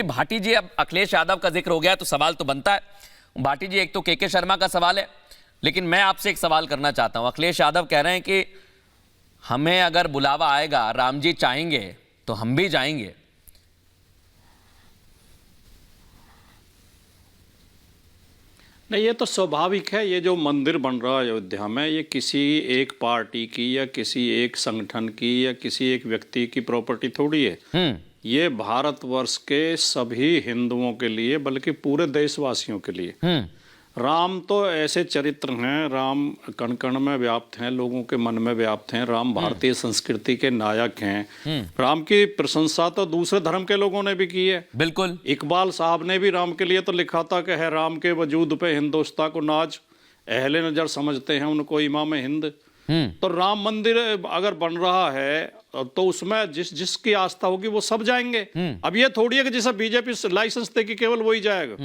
भाटी जी, अब अखिलेश यादव का जिक्र हो गया तो सवाल तो बनता है। भाटी जी, एक तो के शर्मा का सवाल है, लेकिन मैं आपसे एक सवाल करना चाहता हूं। अखिलेश यादव कह रहे हैं कि हमें अगर बुलावा आएगा, राम जी चाहेंगे तो हम भी जाएंगे। नहीं, ये तो स्वाभाविक है। ये जो मंदिर बन रहा है अयोध्या में, ये किसी एक पार्टी की या किसी एक संगठन की या किसी एक व्यक्ति की प्रॉपर्टी थोड़ी है। ये भारतवर्ष के सभी हिंदुओं के लिए, बल्कि पूरे देशवासियों के लिए। राम तो ऐसे चरित्र हैं, राम कण कण में व्याप्त हैं, लोगों के मन में व्याप्त हैं। राम भारतीय संस्कृति के नायक हैं। राम की प्रशंसा तो दूसरे धर्म के लोगों ने भी की है। बिल्कुल, इकबाल साहब ने भी राम के लिए तो लिखा था कि है राम के वजूद पे हिंदोस्ता को नाज, अहले नजर समझते हैं उनको इमाम हिंद। तो राम मंदिर अगर बन रहा है तो उसमें जिसकी आस्था होगी वो सब जाएंगे। अब ये थोड़ी है कि जिसे बीजेपी लाइसेंस देगी केवल वही जाएगा।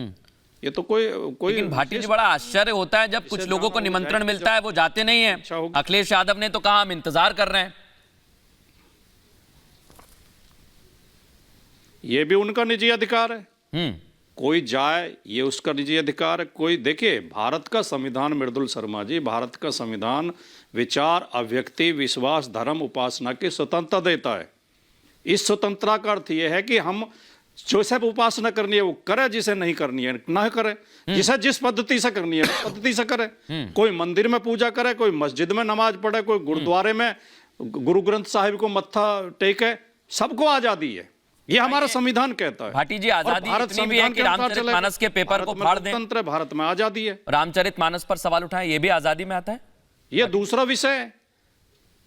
ये तो कोई लेकिन भाटी जी, बड़ा आश्चर्य होता है जब कुछ लोगों को निमंत्रण मिलता है वो जाते नहीं है। अखिलेश यादव ने तो कहा हम इंतजार कर रहे हैं। ये भी उनका निजी अधिकार है। कोई जाए, ये उसका निजी अधिकार है। कोई देखिए, भारत का संविधान, मृदुल शर्मा जी, भारत का संविधान विचार, अभिव्यक्ति, विश्वास, धर्म, उपासना की स्वतंत्रता देता है। इस स्वतंत्रता का अर्थ यह है कि हम जो सब उपासना करनी है वो करे, जिसे नहीं करनी है ना करे, जिसे जिस पद्धति से करनी है उस पद्धति से करे। कोई मंदिर में पूजा करे, कोई मस्जिद में नमाज पढ़े, कोई गुरुद्वारे में गुरु ग्रंथ साहिब को मत्था टेके, सबको आजादी है। ये हमारा संविधान कहता है। भाटी जी, आजादी इतनी भी है कि रामचरितमानस के पेपर को फाड़ दें। स्वतंत्र भारत में आजादी है। रामचरितमानस पर सवाल उठाएं, ये भी आजादी में आता है। ये दूसरा विषय है।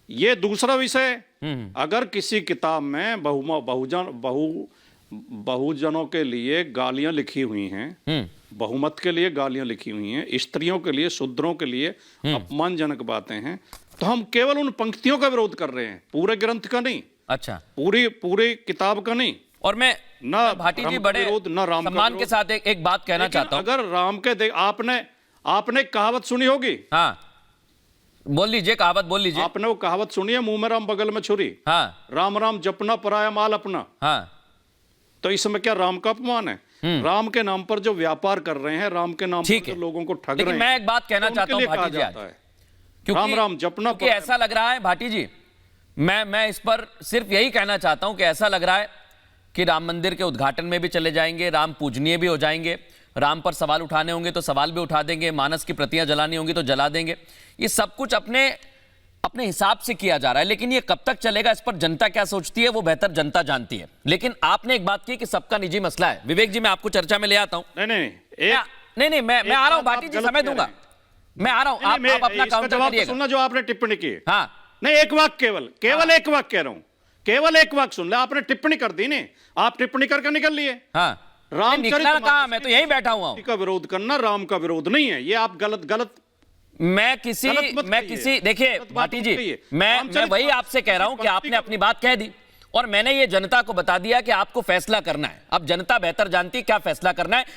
ये दूसरा विषय। अगर किसी किताब में बहुजनों के लिए गालियां लिखी हुई हैं, बहुमत के लिए गालियां लिखी हुई हैं, स्त्रियों के लिए, शूद्रों के लिए अपमानजनक बातें हैं, तो हम केवल उन पंक्तियों का विरोध कर रहे हैं, पूरे ग्रंथ का नहीं। अच्छा, पूरी किताब का नहीं। और मैं ना भाटी जी, बड़े सम्मान के साथ एक बात कहना चाहता हूं। अगर राम के आपने कहावत सुनी होगी। हाँ, बोल लीजिए, कहावत बोल लीजिए। आपने वो कहावत सुनी है, मुंह में राम बगल में छुरी। हाँ, राम राम जपना पराया माल अपना। हाँ, तो इसमें क्या राम का अपमान है? राम के नाम पर जो व्यापार कर रहे हैं, राम के नाम पर जो लोगों को ठग रहे हैं, मैं एक बात कहना चाहता हूं भाटी जी, क्योंकि राम राम जपना, क्योंकि ऐसा लग रहा है भाटी जी, मैं इस पर सिर्फ यही कहना चाहता हूं कि ऐसा लग रहा है कि राम मंदिर के उद्घाटन में भी चले जाएंगे, राम पूजनीय भी हो जाएंगे, राम पर सवाल उठाने होंगे तो सवाल भी उठा देंगे, मानस की प्रतियां जलानी होंगी तो जला देंगे। ये सब कुछ अपने हिसाब से किया जा रहा है, लेकिन ये कब तक चलेगा, इस पर जनता क्या सोचती है वो बेहतर जनता जानती है। लेकिन आपने एक बात की कि सबका निजी मसला है। विवेक जी, मैं आपको चर्चा में ले आता हूं। नहीं, मैं आ रहा हूं भाटी जी, समय दूंगा, मैं आ रहा हूं। आप अपना काउंटर करिएगा। सुनना जो आपने टिप्पणी की। हाँ, नहीं, एक वाक्य, केवल एक वाक्य कह रहा हूं, केवल एक वाक्य सुन ले। आपने टिप्पणी कर दी नहीं, आप टिप्पणी करके निकल लिए। हाँ, रामचरित कहा, मैं तो यही बैठा हुआ हूं। का विरोध करना राम का विरोध नहीं है। ये आप गलत मैं किसी देखिए भाटी जी, मैं वही आपसे कह रहा हूं कि आपने अपनी बात कह दी और मैंने ये जनता को बता दिया कि आपको फैसला करना है। अब जनता बेहतर जानती क्या फैसला करना है।